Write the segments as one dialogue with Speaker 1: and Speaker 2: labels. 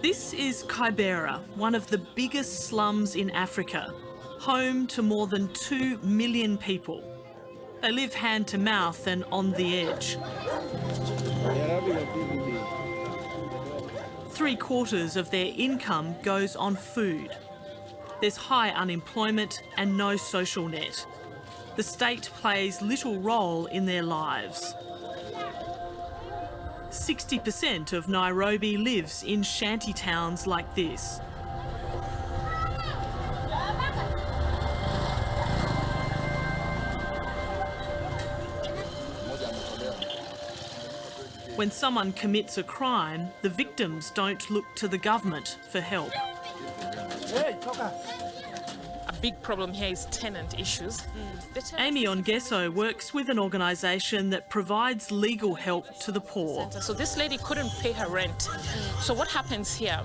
Speaker 1: This is Kibera, one of the biggest slums in Africa, home to more than 2 million people. They live hand to mouth and on the edge. 3/4 of their income goes on food. There's high unemployment and no social net. The state plays little role in their lives. 60% of Nairobi lives in shanty towns like this. When someone commits a crime, the victims don't look to the government for help.
Speaker 2: A big problem here is tenant issues.
Speaker 1: Aimee Ongeso works with an organisation that provides legal help to the poor.
Speaker 2: So this lady couldn't pay her rent. So what happens here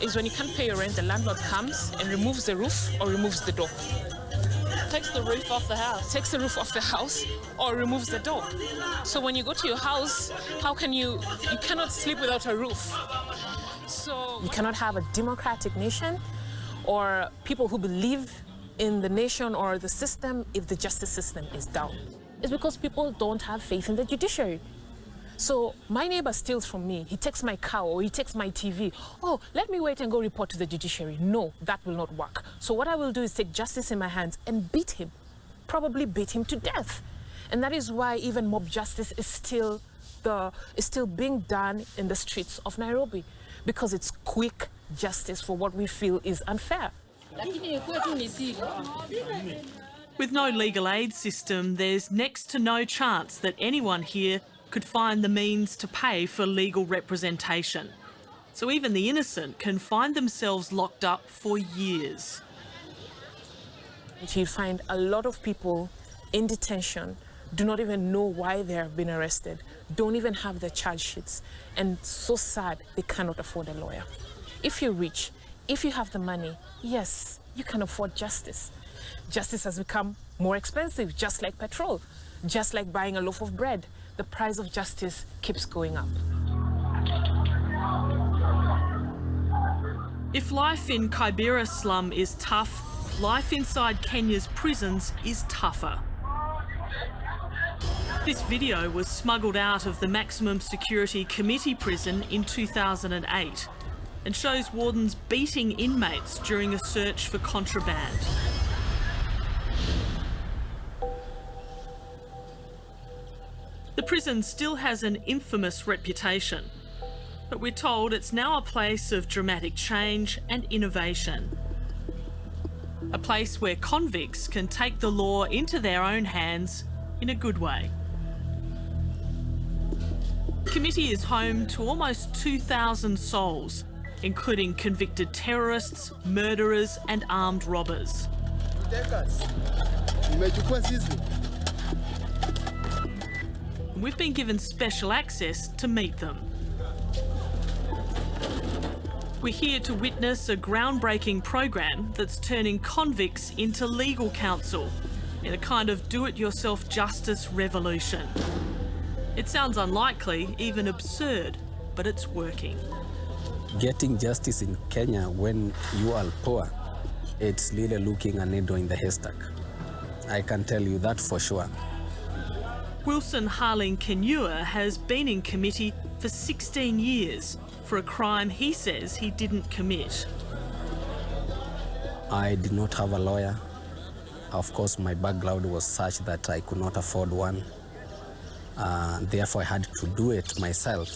Speaker 2: is when you can't pay your rent, the landlord comes and removes the roof or removes the door.
Speaker 3: Takes the roof off the house.
Speaker 2: Takes the roof off the house or removes the door. So when you go to your house, how can you cannot sleep without a roof. So you cannot have a democratic nation or people who believe in the nation or the system if the justice system is down. It's because people don't have faith in the judiciary. So my neighbor steals from me, he takes my cow or he takes my TV. Oh, let me wait and go report to the judiciary. No, that will not work. So what I will do is take justice in my hands and beat him, probably beat him to death. And that is why even mob justice is still being done in the streets of Nairobi, because it's quick justice for what we feel is unfair.
Speaker 1: With no legal aid system, there's next to no chance that anyone here could find the means to pay for legal representation. So even the innocent can find themselves locked up for years.
Speaker 2: You find a lot of people in detention do not even know why they have been arrested, don't even have their charge sheets, and so sad they cannot afford a lawyer. If you're rich, if you have the money, yes, you can afford justice. Justice has become more expensive, just like petrol, just like buying a loaf of bread. The price of justice keeps going up.
Speaker 1: If life in Kibera slum is tough, life inside Kenya's prisons is tougher. This video was smuggled out of the Maximum Security Committee prison in 2008 and shows wardens beating inmates during a search for contraband. The prison still has an infamous reputation, but we're told it's now a place of dramatic change and innovation. A place where convicts can take the law into their own hands in a good way. The committee is home to almost 2,000 souls, including convicted terrorists, murderers and armed robbers. We've been given special access to meet them. We're here to witness a groundbreaking program that's turning convicts into legal counsel in a kind of do-it-yourself justice revolution. It sounds unlikely, even absurd, but it's working.
Speaker 4: Getting justice in Kenya when you are poor, it's really looking a needle in the haystack. I can tell you that for sure.
Speaker 1: Wilson Harling Kenyua has been in committee for 16 years for a crime he says he didn't commit.
Speaker 4: I did not have a lawyer. Of course, my background was such that I could not afford one. Therefore, I had to do it myself.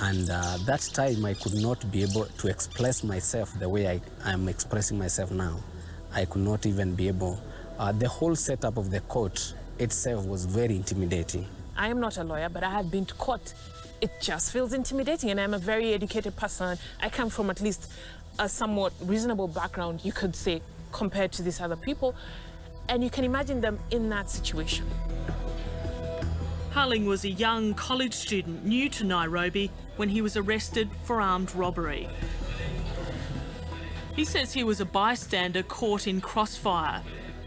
Speaker 4: And that time, I could not be able to express myself the way I am expressing myself now. I could not even be able. The whole setup of the court itself was very intimidating.
Speaker 2: I am not a lawyer, but I have been to court. It just feels intimidating, and I'm a very educated person. I come from at least a somewhat reasonable background, you could say, compared to these other people, and you can imagine them in that situation.
Speaker 1: Harling was a young college student new to Nairobi when he was arrested for armed robbery. He says he was a bystander caught in crossfire,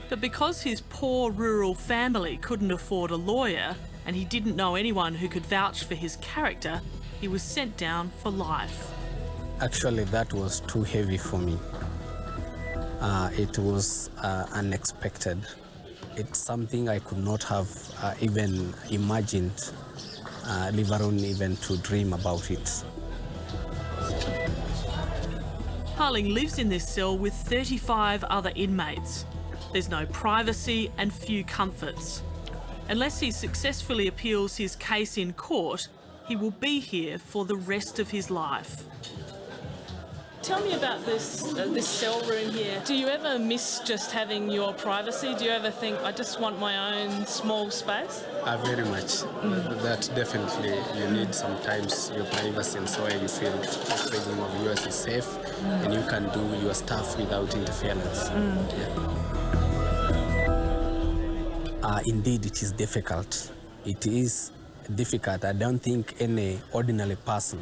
Speaker 1: but because his poor rural family couldn't afford a lawyer and he didn't know anyone who could vouch for his character, he was sent down for life.
Speaker 4: Actually, that was too heavy for me. It was unexpected. It's something I could not have even imagined, leave alone even to dream about it.
Speaker 1: Harling lives in this cell with 35 other inmates. There's no privacy and few comforts. Unless he successfully appeals his case in court, he will be here for the rest of his life.
Speaker 2: Tell me about this cell room here. Do you ever miss just having your privacy? Do you ever think, I just want my own small space?
Speaker 4: Very much. That definitely, you need sometimes your privacy, and so you feel the freedom of yours is safe and you can do your stuff without interference. Indeed, it is difficult. It is difficult. I don't think any ordinary person,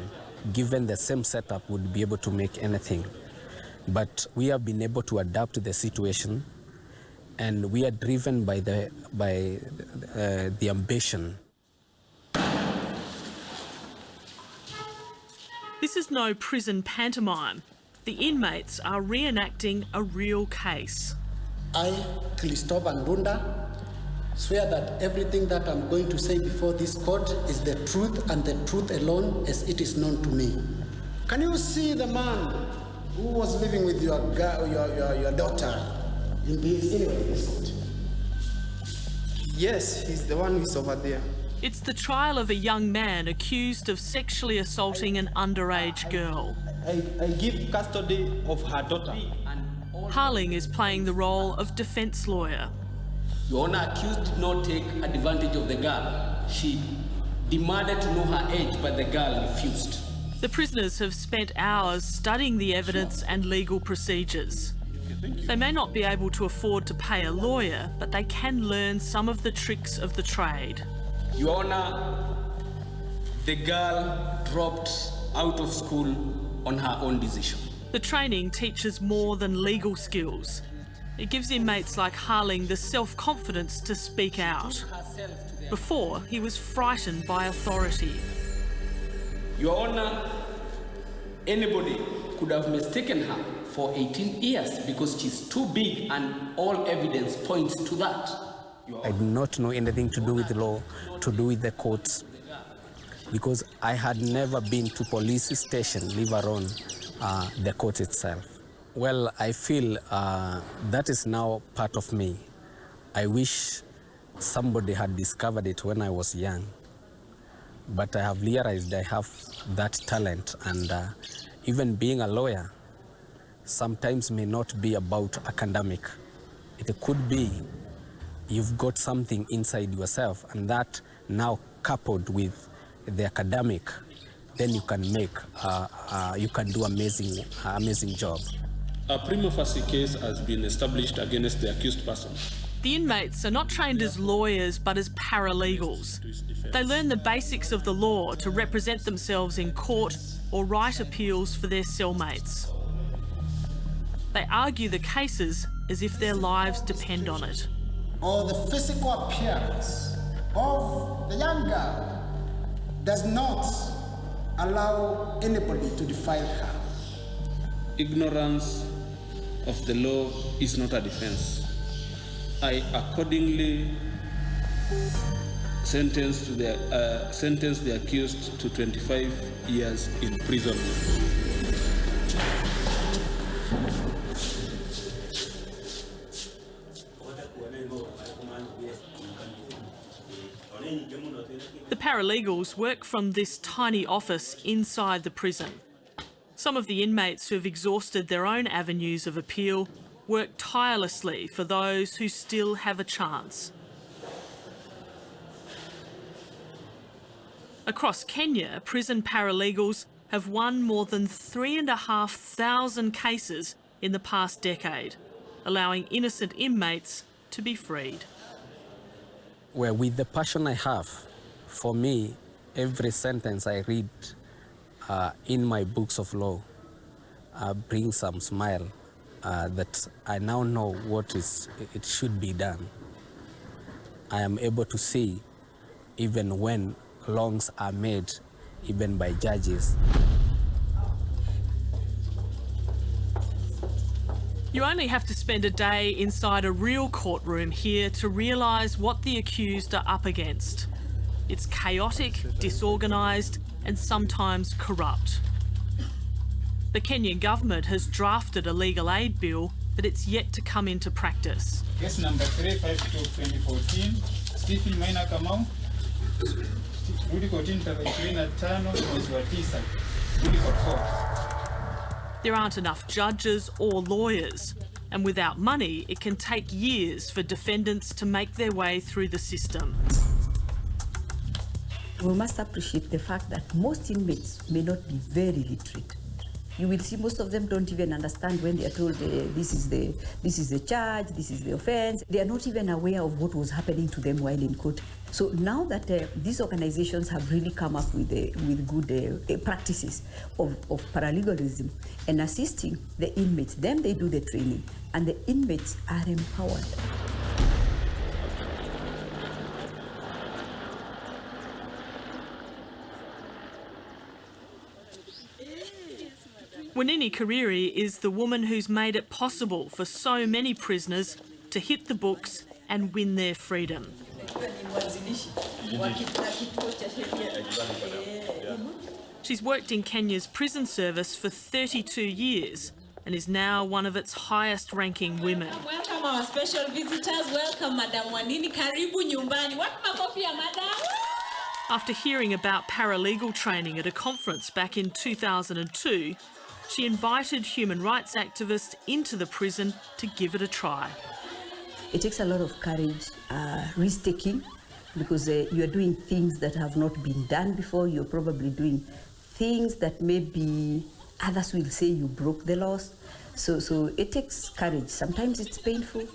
Speaker 4: given the same setup, would be able to make anything. But we have been able to adapt to the situation, and we are driven by the ambition.
Speaker 1: This is no prison pantomime. The inmates are reenacting a real case.
Speaker 5: I, Christopher Ndunda, swear that everything that I'm going to say before this court is the truth and the truth alone as it is known to me. Can you see the man who was living with your daughter in this?
Speaker 6: Yes, he's the one who's over there.
Speaker 1: It's the trial of a young man accused of sexually assaulting an underage girl.
Speaker 6: I give custody of her daughter.
Speaker 1: Harling is playing the role of defence lawyer.
Speaker 7: Your Honor, accused did not take advantage of the girl. She demanded to know her age, but the girl refused.
Speaker 1: The prisoners have spent hours studying the evidence and legal procedures. They may not be able to afford to pay a lawyer, but they can learn some of the tricks of the trade.
Speaker 7: Your Honor, the girl dropped out of school on her own decision.
Speaker 1: The training teaches more than legal skills. It gives inmates like Harling the self-confidence to speak out. Before, he was frightened by authority.
Speaker 7: Your Honor, anybody could have mistaken her for 18 years because she's too big and all evidence points to that.
Speaker 4: I did not know anything to do with law, to do with the courts, because I had never been to police station, leave alone the court itself. Well, I feel that is now part of me. I wish somebody had discovered it when I was young, but I have realized I have that talent, and even being a lawyer sometimes may not be about academic. It could be you've got something inside yourself, and that now coupled with the academic, then you can make, you can do amazing job.
Speaker 8: A prima facie case has been established against the accused person.
Speaker 1: The inmates are not trained as lawyers, but as paralegals. They learn the basics of the law to represent themselves in court or write appeals for their cellmates. They argue the cases as if their lives depend on it.
Speaker 5: Or the physical appearance of the young girl does not allow anybody to defile her.
Speaker 8: Ignorance of the law is not a defense. I accordingly sentence the accused to 25 years in prison.
Speaker 1: The paralegals work from this tiny office inside the prison. Some of the inmates who have exhausted their own avenues of appeal work tirelessly for those who still have a chance. Across Kenya, prison paralegals have won more than 3,500 cases in the past decade, allowing innocent inmates to be freed.
Speaker 4: Well, with the passion I have, for me, every sentence I read in my books of law brings some smile that I now know what it should be done. I am able to see even when wrongs are made, even by judges.
Speaker 1: You only have to spend a day inside a real courtroom here to realise what the accused are up against. It's chaotic, disorganised, and sometimes corrupt. The Kenyan government has drafted a legal aid bill, but it's yet to come into practice.
Speaker 9: Case number 352/2014, Stephen Maina Kamau, Rudi Kotini tarehe 25 mwezi wa 9, Rudi Court 4.
Speaker 1: There aren't enough judges or lawyers, and without money, it can take years for defendants to make their way through the system.
Speaker 10: We must appreciate the fact that most inmates may not be very literate. You will see most of them don't even understand when they are told this is the charge, this is the offence. They are not even aware of what was happening to them while in court. So now that these organizations have really come up with good practices of paralegalism and assisting the inmates, then they do the training and the inmates are empowered.
Speaker 1: Wanini Kireri is the woman who's made it possible for so many prisoners to hit the books and win their freedom. She's worked in Kenya's prison service for 32 years and is now one of its highest-ranking women.
Speaker 11: Welcome our special visitors. Welcome, Madam Wanini. Karibu nyumbani. What makofi ya madam?
Speaker 1: After hearing about paralegal training at a conference back in 2002, she invited human rights activists into the prison to give it a try.
Speaker 10: It takes a lot of courage, risk-taking, because you are doing things that have not been done before. You're probably doing things that maybe others will say you broke the laws. So it takes courage. Sometimes it's painful.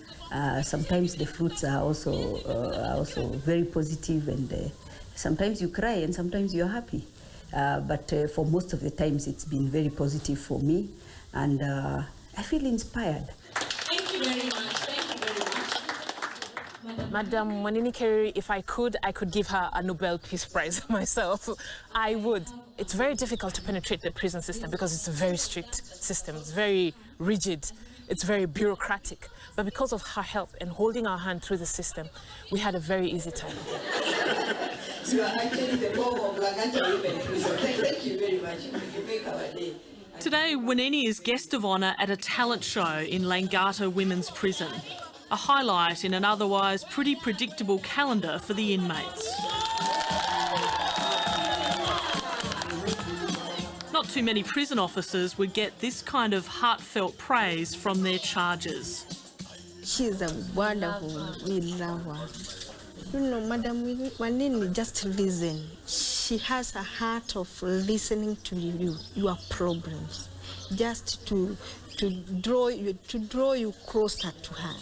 Speaker 10: Sometimes the fruits are also very positive, and sometimes you cry and sometimes you're happy. But for most of the times, it's been very positive for me, and I feel inspired.
Speaker 11: Thank you very much. Thank you very much.
Speaker 2: Madam Wanini Kireri, if I could give her a Nobel Peace Prize myself. I would. It's very difficult to penetrate the prison system because it's a very strict system. It's very rigid. It's very bureaucratic. But because of her help and holding our hand through the system, we had a very easy time.
Speaker 10: You are actually the mom of Langata Women Prison. Thank you very much. You make our day.
Speaker 1: Today, Wanini is guest of honour at a talent show in Langata Women's Prison, a highlight in an otherwise pretty predictable calendar for the inmates. Not too many prison officers would get this kind of heartfelt praise from their charges.
Speaker 12: She's a wonderful, we love her. You know, Madam Wanini, just listen. She has a heart of listening to you, your problems, just to draw you closer to her.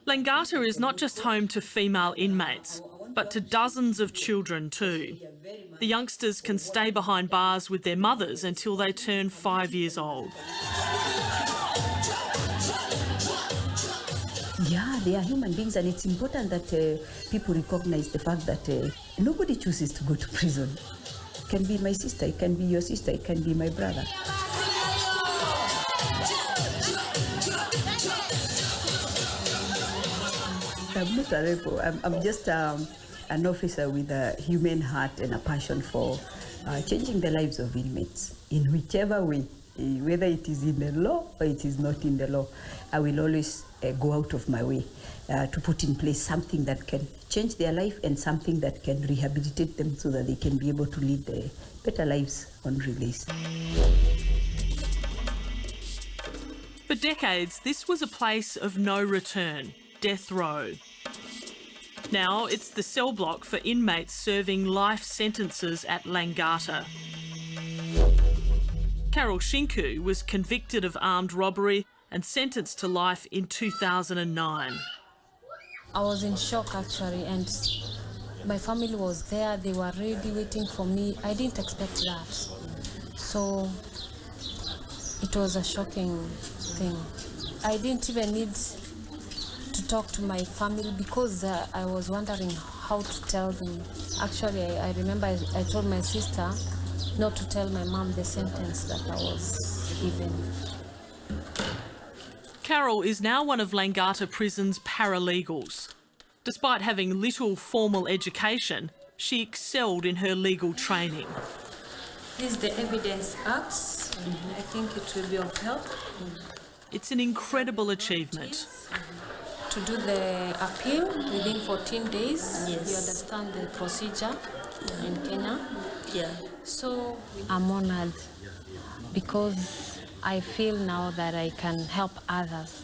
Speaker 1: Langata is not just home to female inmates, but to dozens of children too. The youngsters can stay behind bars with their mothers until they turn 5 years old.
Speaker 10: Yeah, they are human beings, and it's important that people recognize the fact that nobody chooses to go to prison. It can be my sister, it can be your sister, it can be my brother. I'm not a rebel. I'm just an officer with a human heart and a passion for changing the lives of inmates in whichever way, whether it is in the law or it is not in the law. I will always go out of my way to put in place something that can change their life and something that can rehabilitate them so that they can be able to lead better lives on release.
Speaker 1: For decades, this was a place of no return, death row. Now it's the cell block for inmates serving life sentences at Langata. Carol Shinku was convicted of armed robbery and sentenced to life in 2009.
Speaker 13: I was in shock actually, and my family was there. They were ready waiting for me. I didn't expect that. So it was a shocking thing. I didn't even need to talk to my family because I was wondering how to tell them. Actually, I remember I told my sister not to tell my mom the sentence that I was given.
Speaker 1: Carol is now one of Langata Prison's paralegals. Despite having little formal education, she excelled in her legal training.
Speaker 13: This is the Evidence Acts. I think it will be of help.
Speaker 1: It's an incredible achievement.
Speaker 13: To do the appeal within 14 days,
Speaker 3: Yes.
Speaker 13: you understand the procedure in Kenya.
Speaker 3: Yeah.
Speaker 13: So I'm honored because I feel now that I can help others.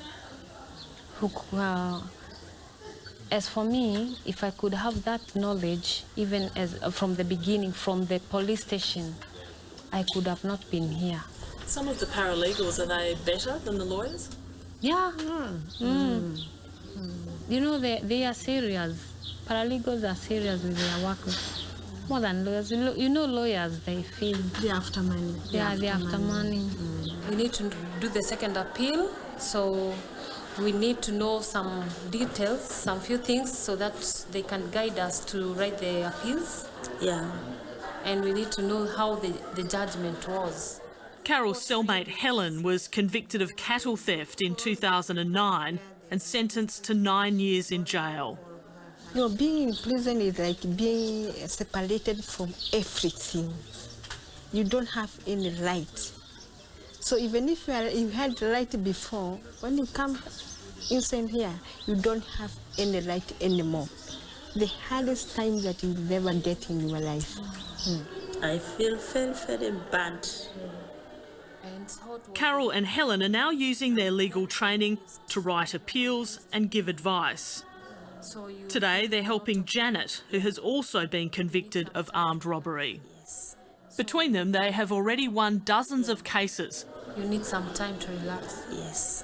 Speaker 13: As for me, if I could have that knowledge, even from the beginning, from the police station, I could have not been here.
Speaker 3: Some of the paralegals, are they better than the lawyers?
Speaker 13: Yeah. You know, they are serious. Paralegals are serious with their work. More than lawyers. You know, lawyers, they feel...
Speaker 12: They're after money.
Speaker 13: They're after money. We need to do the second appeal, so we need to know some details, some few things, so that they can guide us to write the appeals.
Speaker 3: Yeah.
Speaker 13: And we need to know how the judgment was.
Speaker 1: Carol's cellmate Helen was convicted of cattle theft in 2009 and sentenced to 9 years in jail.
Speaker 12: You know, being in prison is like being separated from everything. You don't have any right. So even if you had right before, when you come inside here, you don't have any right anymore. The hardest time that you'll never get in your life.
Speaker 3: I feel very, very bad.
Speaker 1: Carol and Helen are now using their legal training to write appeals and give advice. Today they're helping Janet, who has also been convicted of armed robbery. Between them, they have already won dozens of cases.
Speaker 13: You need some time to relax.
Speaker 3: Yes.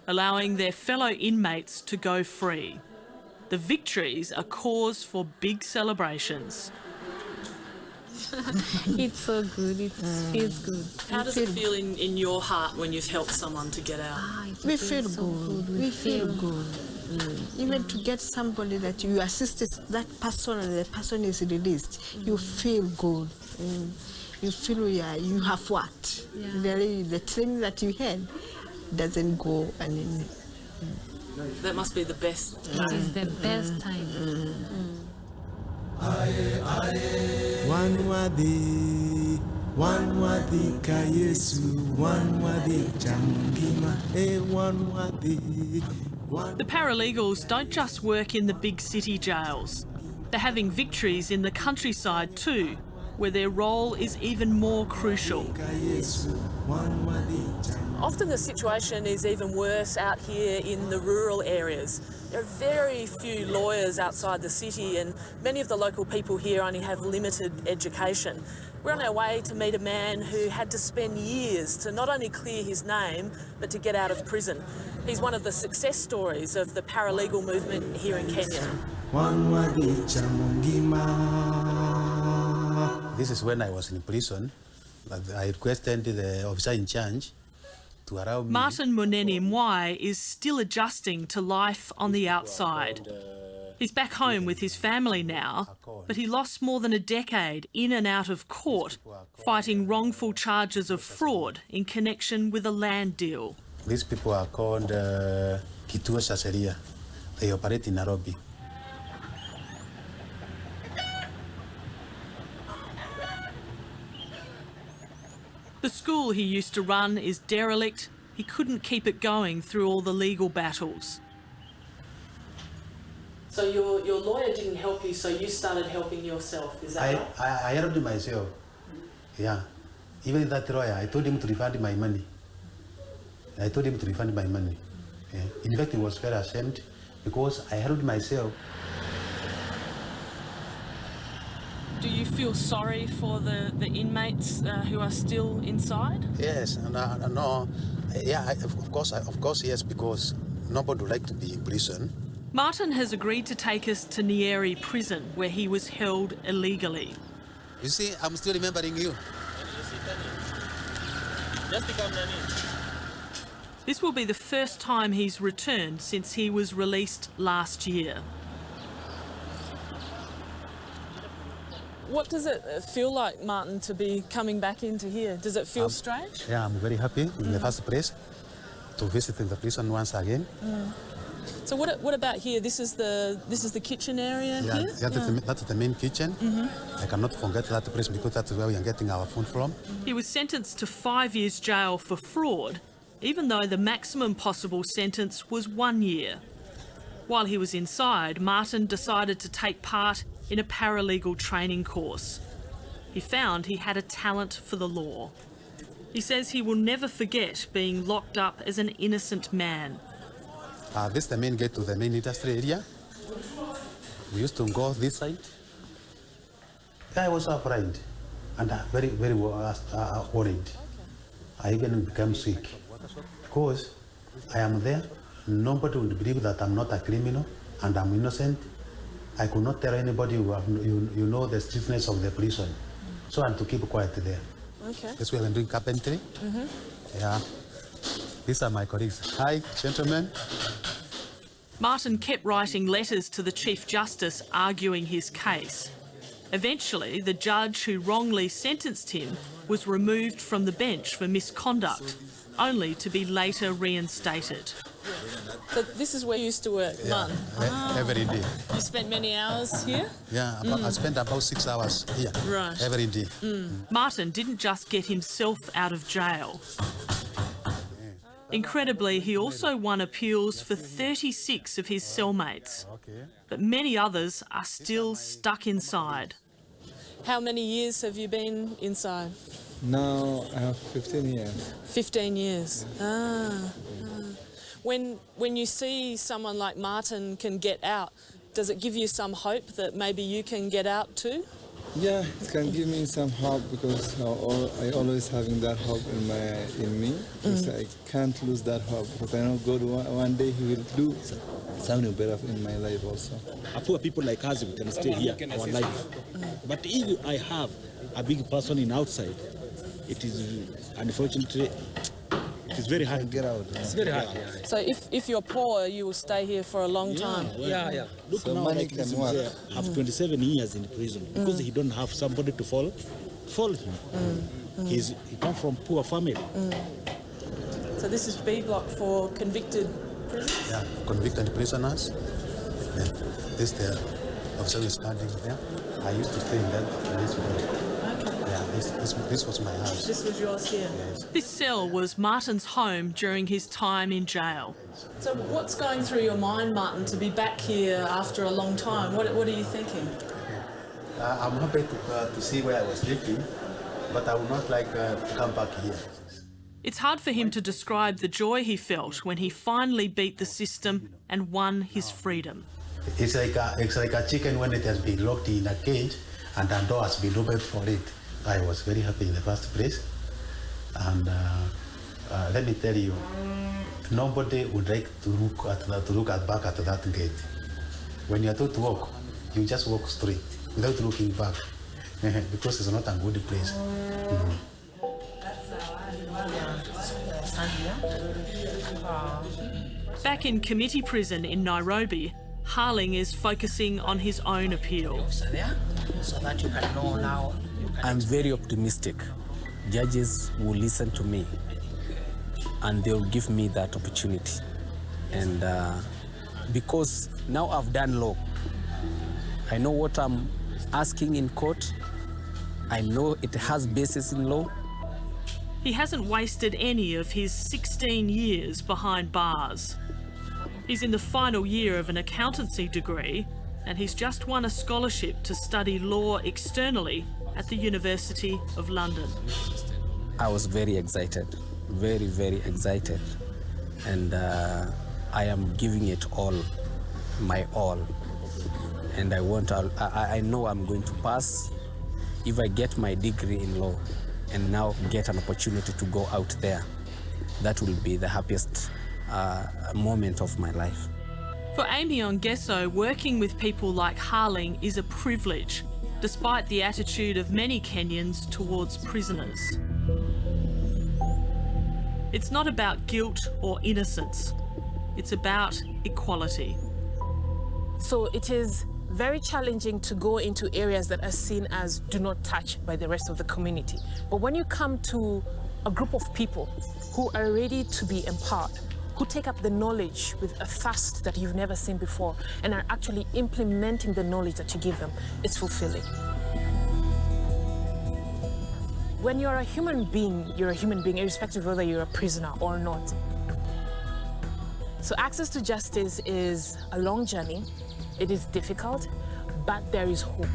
Speaker 1: Allowing their fellow inmates to go free. The victories are cause for big celebrations.
Speaker 13: It's so good, it feels good.
Speaker 3: How does it feel in your heart when you've helped someone to get out?
Speaker 12: We feel good. We feel good. Even to get somebody that you assisted that person and the person is released, you feel good. You feel you have what? The training that you had doesn't go and
Speaker 3: That must be the best time.
Speaker 13: It is the best time.
Speaker 1: The paralegals don't just work in the big city jails. They're having victories in the countryside too, where their role is even more crucial.
Speaker 3: Often the situation is even worse out here in the rural areas. There are very few lawyers outside the city, and many of the local people here only have limited education. We're on our way to meet a man who had to spend years to not only clear his name, but to get out of prison. He's one of the success stories of the paralegal movement here in Kenya.
Speaker 14: This is when I was in prison. I requested the officer in charge to allow me...
Speaker 1: Martin Muneni Mwai is still adjusting to life on the outside. He's back home with his family now, but he lost more than a decade in and out of court fighting wrongful charges of fraud in connection with a land deal.
Speaker 14: These people are called Kituo cha Sheria. They operate in Nairobi.
Speaker 1: The school he used to run is derelict. He couldn't keep it going through all the legal battles.
Speaker 3: So your lawyer didn't help you, so you started helping yourself, is that right?
Speaker 14: I helped myself. Yeah. Even that lawyer, I told him to refund my money. Yeah. In fact, he was very ashamed because I helped myself.
Speaker 1: Do you feel sorry for the inmates who are still inside?
Speaker 14: Yes, no. Yeah, of course, yes, because nobody would like to be in prison.
Speaker 1: Martin has agreed to take us to Nyeri prison, where he was held illegally.
Speaker 14: You see, I'm still remembering you.
Speaker 1: This will be the first time he's returned since he was released last year.
Speaker 3: What does it feel like, Martin, to be coming back into here? Does it feel strange?
Speaker 14: Yeah, I'm very happy in the first place to visit the prison once again.
Speaker 3: So what about here? This is the kitchen area here?
Speaker 14: That's the main kitchen. I cannot forget that place because that's where we are getting our food from.
Speaker 1: He was sentenced to 5 years jail for fraud, even though the maximum possible sentence was 1 year. While he was inside, Martin decided to take part in a paralegal training course. He found he had a talent for the law. He says he will never forget being locked up as an innocent man.
Speaker 14: This is the main gate to the main industry area. We used to go this side. I was afraid and very, very worried. I even became sick because I am there. Nobody would believe that I'm not a criminal and I'm innocent. I could not tell anybody you know the strictness of the prison. So I had to keep quiet there.
Speaker 3: Okay.
Speaker 14: That's why I'm doing carpentry. Yeah. These are my colleagues. Hi, gentlemen.
Speaker 1: Martin kept writing letters to the Chief Justice arguing his case. Eventually, the judge who wrongly sentenced him was removed from the bench for misconduct, only to be later reinstated.
Speaker 3: So this is where you used to work, Martin?
Speaker 14: Every day.
Speaker 3: You spent many hours here?
Speaker 14: Yeah, I spent about 6 hours here.
Speaker 3: Right.
Speaker 14: Every day.
Speaker 1: Martin didn't just get himself out of jail. Incredibly, he also won appeals for 36 of his cellmates, but many others are still stuck inside.
Speaker 3: How many years have you been inside?
Speaker 15: Now I have 15 years.
Speaker 3: 15 years. When you see someone like Martin can get out, does it give you some hope that maybe you can get out too?
Speaker 15: Yeah, it can give me some hope because I always having that hope in me. Because I can't lose that hope because I know God one day He will do something better in my life also.
Speaker 16: Poor people like us, we can stay here our life. But if I have a big person in outside, it is unfortunately. It's very hard to get out. It's very hard. Yeah.
Speaker 3: So if you're poor, you will stay here for a long time.
Speaker 16: Yeah. Look so now, like this guy have 27 years in prison because he don't have somebody to follow him. He come from poor family.
Speaker 3: So this is B block for convicted prisoners?
Speaker 14: Yeah, convicted prisoners. Yeah. This the officer is standing there. I used to stay in this building. Yeah, this was my house.
Speaker 3: This was yours here?
Speaker 14: Yes.
Speaker 1: This cell was Martin's home during his time in jail.
Speaker 3: So what's going through your mind, Martin, to be back here after a long time? What are you thinking?
Speaker 14: I'm happy to see where I was living, but I would not like to come back here.
Speaker 1: It's hard for him to describe the joy he felt when he finally beat the system and won his freedom.
Speaker 14: It's like a chicken when it has been locked in a cage and the door has been opened for it. I was very happy in the first place, and let me tell you, nobody would like to look back at that gate. When you are told to walk, you just walk straight without looking back, because it's not a good place.
Speaker 1: Back in committee prison in Nairobi, Harling is focusing on his own appeal.
Speaker 17: So that you can know now.
Speaker 4: I'm very optimistic. Judges will listen to me and they'll give me that opportunity. And because now I've done law, I know what I'm asking in court. I know it has basis in law.
Speaker 1: He hasn't wasted any of his 16 years behind bars. He's in the final year of an accountancy degree, and he's just won a scholarship to study law externally at the University of London.
Speaker 4: I was very excited, very, very excited. And I am giving it all, my all. And I know I'm going to pass if I get my degree in law and now get an opportunity to go out there. That will be the happiest moment of my life.
Speaker 1: For Aimee Ongeso, working with people like Harling is a privilege, despite the attitude of many Kenyans towards prisoners. It's not about guilt or innocence. It's about equality.
Speaker 2: So it is very challenging to go into areas that are seen as do not touch by the rest of the community. But when you come to a group of people who are ready to be empowered, who take up the knowledge with a thirst that you've never seen before and are actually implementing the knowledge that you give them, it's fulfilling. When you're a human being irrespective of whether you're a prisoner or not. So access to justice is a long journey. It is difficult, but there is hope.